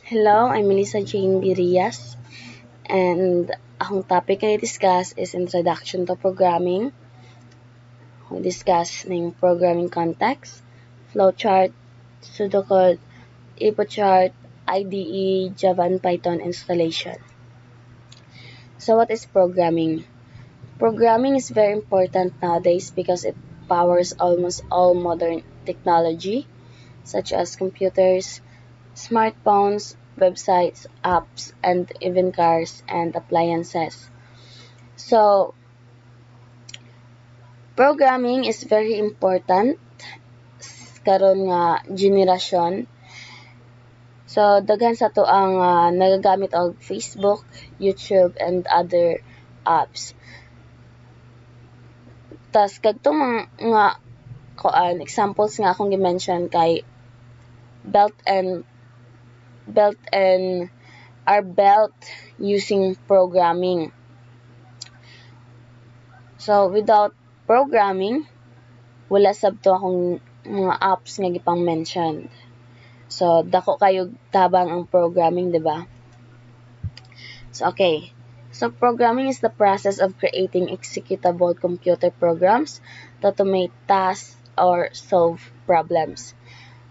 Hello, I'm Melissa Jane Birias, and akong topic I discuss is Introduction to Programming. We discuss ng programming context, flowchart, pseudocode, epochart, IDE, Java and Python installation. So what is programming? Programming is very important nowadays because it powers almost all modern technology, such as computers, smartphones, websites, apps, and even cars and appliances. So, programming is very important karon nga generasyon. So, daghan sa to ang nagagamit og Facebook, YouTube, and other apps. Tas kadtong mga examples nga akong gi-mention kay belt and are built using programming. So, without programming, wala sab to akong mga apps nga gipang mentioned. So, dako kayo tabang ang programming, di ba? So, okay. So, programming is the process of creating executable computer programs to automate tasks or solve problems.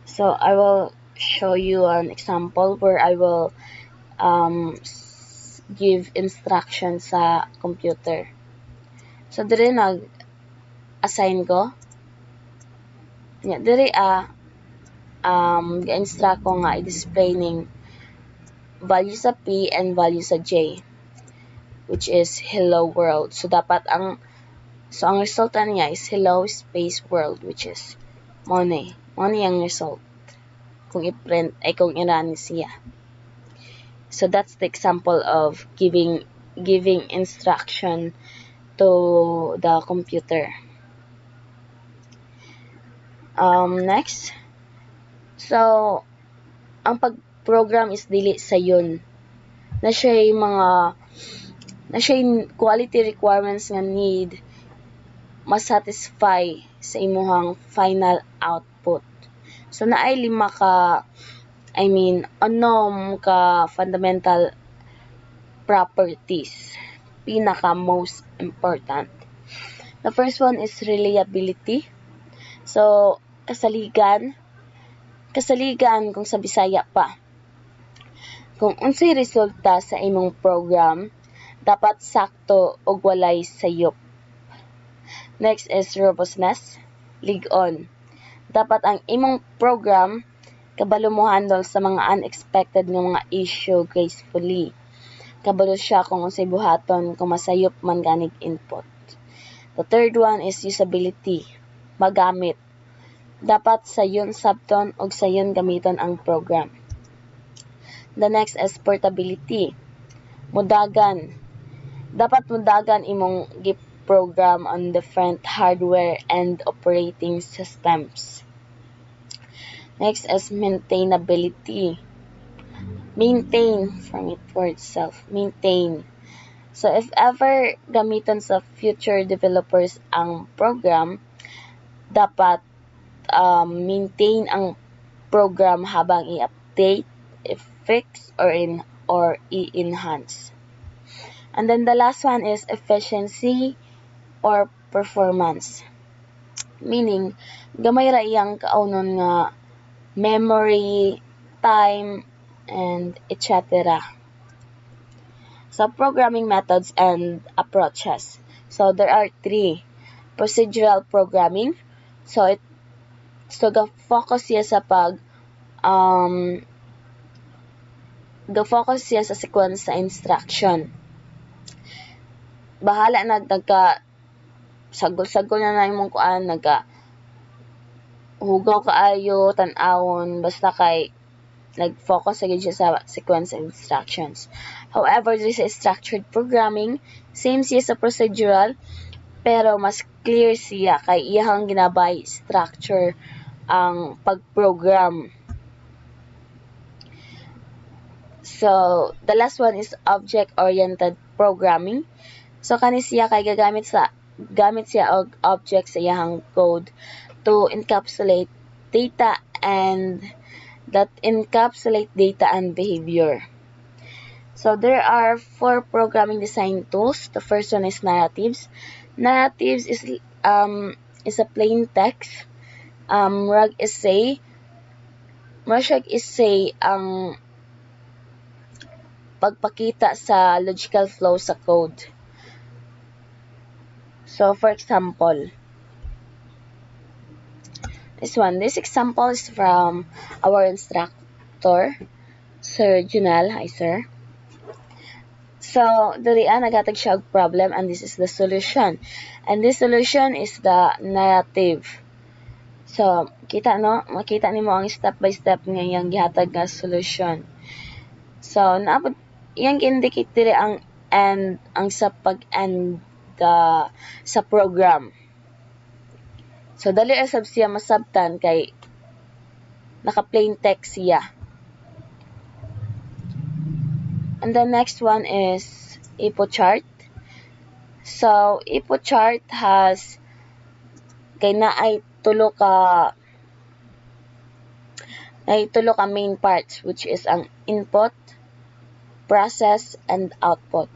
So, I will show you an example where I will give instructions sa computer. So, dire nag-assign ko. Dire ga-instruct ko nga i-display ning value sa P and value sa J, which is hello world. So, dapat ang resulta niya is hello space world, which is money ang result kung i-print ay kung i-run siya. So, that's the example of giving instruction to the computer. Next. So, ang pag-program is dili sayon. Na siya quality requirements nga need ma-satisfy sa imuhang final output. So, naay 5 ka unknown ka fundamental properties. Pinaka most important. The first one is reliability. So, kasaligan kung sa Bisaya pa. Kung unsay resulta sa imong program, dapat sakto ug walay sayop. Next is robustness, lig-on. Dapat ang imong program kabalo mo handle sa mga unexpected nga mga issue gracefully. Kabalo siya kung unsay buhaton kung masayop man ganig input. The third one is usability, magamit. Dapat sayon sabton og sayon gamiton ang program. The next is portability, mudagan. Dapat mudagan imong gi-program on different hardware and operating systems. Next is maintainability. Maintain from it for itself. Maintain. So, if ever gamiton sa future developers ang program, dapat maintain ang program habang i-update, i-fix, or i-enhance. And then the last one is efficiency or performance. Meaning, gamay ra iyang kaunon nga memory, time, and etc. So, programming methods and approaches. So, there are 3. Procedural programming. So, ga-focus siya sa ga-focus siya sa sequence sa instruction. Bahala sagol-sagol na imong kuan, hugaw kaayo, tan-awon, basta kay nag-focus sa siya sa sequence of instructions. However, this is structured programming, same siya sa procedural, pero mas clear siya kay iyang ginabay structure ang pag-program. So, the last one is object-oriented programming. So, kani siya kay gamit siya og object sa iyang code to encapsulate data and that encapsulate data and behavior. So there are 4 programming design tools. The first one is narratives. Narratives is a plain text. RAG essay. RAG essay ang pagpakita sa logical flow sa code. So for example, this example is from our instructor, Sir Junal. Hi, sir. So, dali nagatag siya og problem and this is the solution. And this solution is the narrative. So, makita nimo ang step by step nga iyang gihatag nga solution. So, naabot iyang indicate diri ang end, ang sa pag-end sa program. So, dali asab siya masabtan kay naka-plain text siya. And the next one is IPO chart. So, IPO chart has naay tulo ka main parts, which is ang input, process, and output.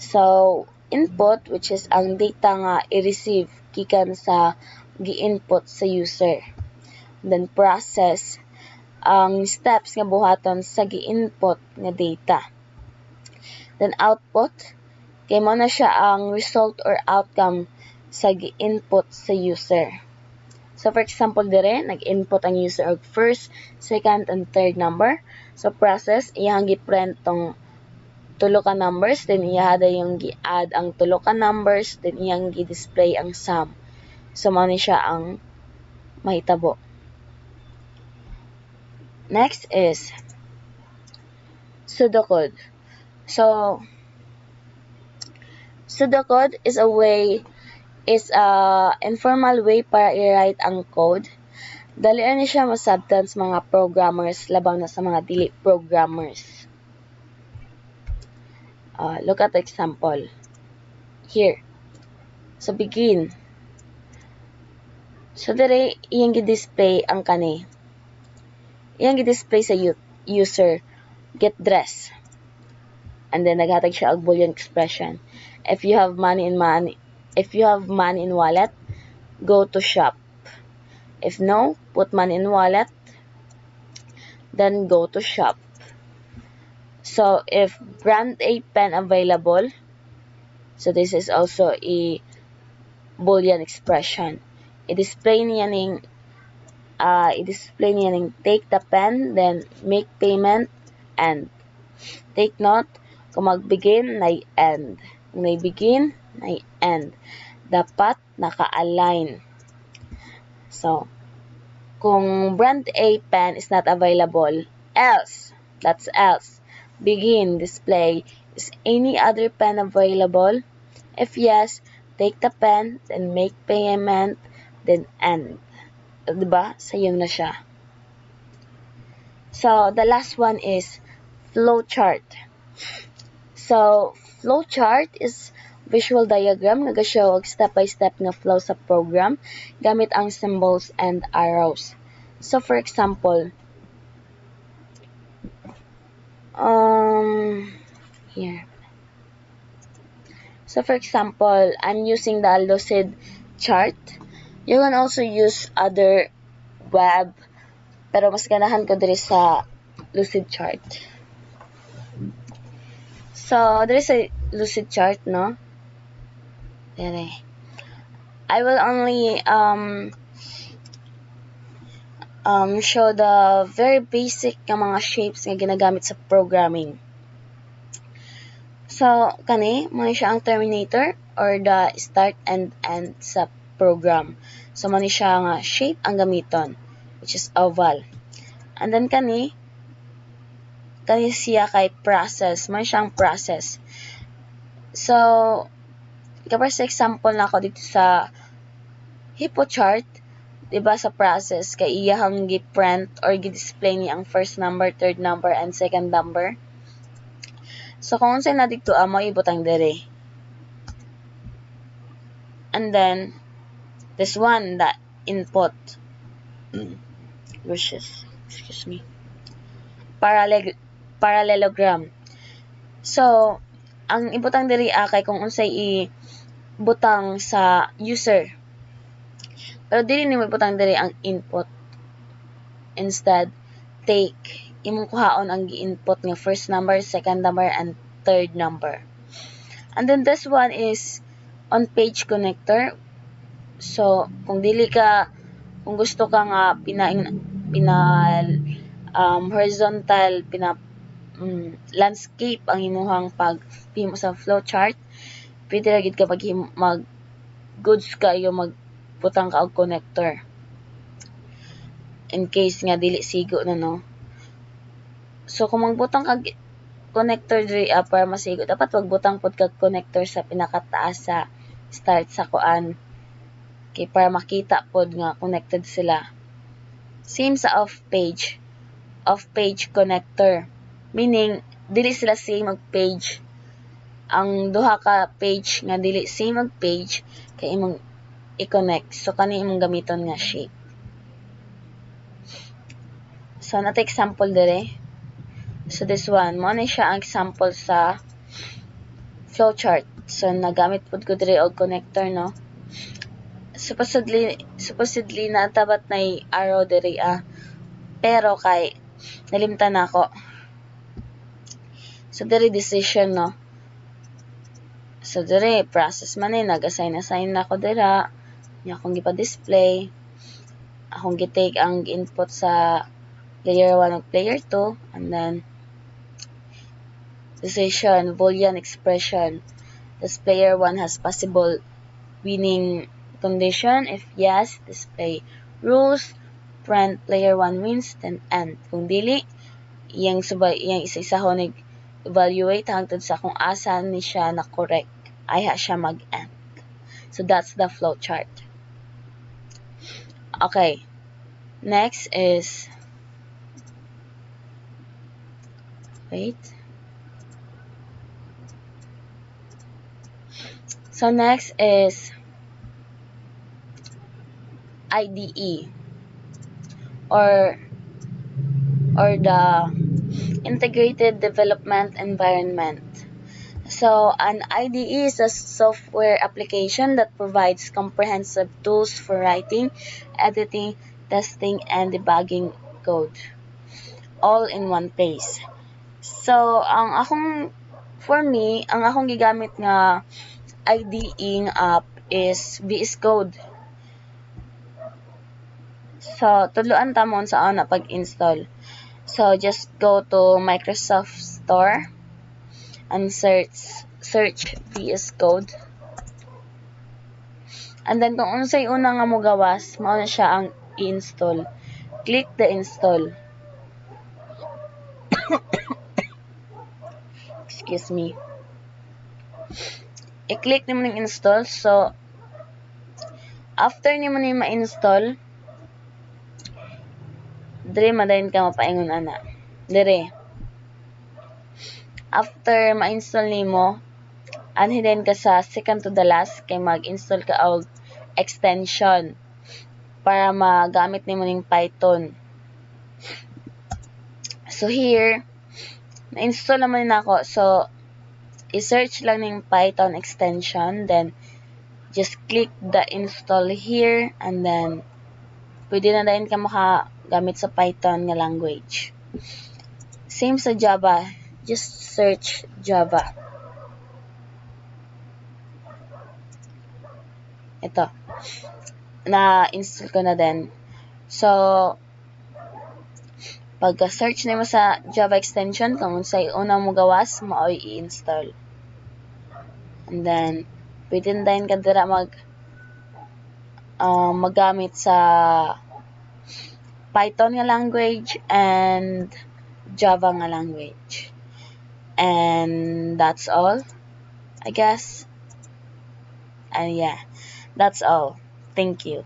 So, input, which is ang data nga i-receive gikan sa gi-input sa user. Then process, ang steps nga buhaton sa gi-input nga data. Then output, kay mo na siya ang result or outcome sa gi-input sa user. So for example dire, nag-input ang user og first, second, and third number. So process, iyang gi-print tong tulo ka numbers, then iyahada yung gi-add ang tulo ka numbers, then iyang gi-display ang sum. So mao ni siya ang mahitabo. Next is pseudocode. So, pseudocode is a informal way para i-write ang code. Dalian ni siya masabtan sa mga programmers laban na sa mga dili programmers. Look at the example. Here. So, begin. So, dire, iyang gi-display ang kani. Iyang gi-display sa user, get dress. And then naghatag siya og boolean expression. If you have money in wallet, go to shop. If no, put money in wallet, then go to shop. So if brand A pen available, so this is also a boolean expression. I-display niya ning take the pen, then make payment, and take note, kung mag-begin, na-end. Kung na-begin, na-end. Dapat naka-align. So, kung brand A pen is not available, else, that's else. Begin, display, is any other pen available? If yes, take the pen, then make payment, then end. Diba? Sayang na siya. So, the last one is flowchart. So, flowchart is visual diagram nga ga-show og step-by-step nga flow sa program gamit ang symbols and arrows. So, for example, here. So, for example, I'm using the Lucid chart. You can also use other web, pero mas ganahan ko diri sa Lucid chart. So, there is a Lucid chart, no? There. I will only show the very basic nga mga shapes nga ginagamit sa programming. So, kani, mo siya ang terminator or the start and end sa program. So, mo siya nga shape ang gamiton, which is oval. And then kani siya kay process. May siyang process. So, kapag sa example na ako dito sa IPO chart, diba sa process, kay iyahang gi-print or gi-display ni ang first number, third number, and second number. So, kung saan na dito, mo ibutang dere. And then, this one, the input. Wishes. excuse me, parallelogram. So, ang ibutang diri kay kung unsay ibutang sa user. Pero dili nimo ibutang diri ang input. Instead, take imong kuhaon ang gi-input nga first number, second number, and third number. And then this one is on page connector. So, kung gusto ka nga horizontal, landscape ang imuhang paghimo sa flowchart, pwede ra gid ka goods kayo magbutang ka og connector. In case nga dili sigo na, no? So, kung magbutang kag connector diri para masigo, dapat magbutang pod kag connector sa pinakataas sa start sa kuan. Okay, para makita pod nga connected sila. Same sa off-page connector. Meaning, dili sila same og page. Ang duha ka page nga dili same og page, kay imong i-connect. So, kani imong gamiton nga shape. So, nato example dire. So, this one, mo na siya ang example sa flowchart. So, nagamit pod ko dire og connector, no? Supposedly natabat na arrow dire pero kay nalimtan ako. So, dire decision, no? So, dire process man nag-assign na ako dira. Nya akong gipa-display. Akong gi-take ang input sa player 1 ug player 2, and then decision, Boolean expression. This player 1 has possible winning condition. If yes, display rules. Print player 1 wins, then end. Kung dili, iyang isa-isahon evaluate hangtod sa kung asa ni siya na correct. Ayha siya mag-end. So that's the flowchart. Okay. Next is So next is IDE or the Integrated Development Environment. So an IDE is a software application that provides comprehensive tools for writing, editing, testing, and debugging code all in one place. So ang akong gigamit nga IDE app is VS Code. So, tudloan ta mo sa ana pag-install. So, just go to Microsoft Store and search VS Code. And then, kung unsay una nga mo gawas, mao na siya ang i-install. Click the install. Excuse me. I-click nimo ning install. So, after nimo ni ma-install, dire madayon ka mapaingon ana. Dire. After ma-install nimo, anhin ka sa second to the last kay mag-install ka og extension para magamit nimo ning Python. So here, na-install naman nako. So i-search lang ning Python extension, then just click the install here, and then pwede na din ka makagamit sa Python nga language. Same sa Java, just search Java. Ito, na-install ko na din. So, pagka-search nimo sa Java extension, kung unsay una mo gawas, maoy i-install. And then, pwede na din ka dira magamit sa Python nga language and Java nga language. And that's all, I guess. And yeah, that's all. Thank you.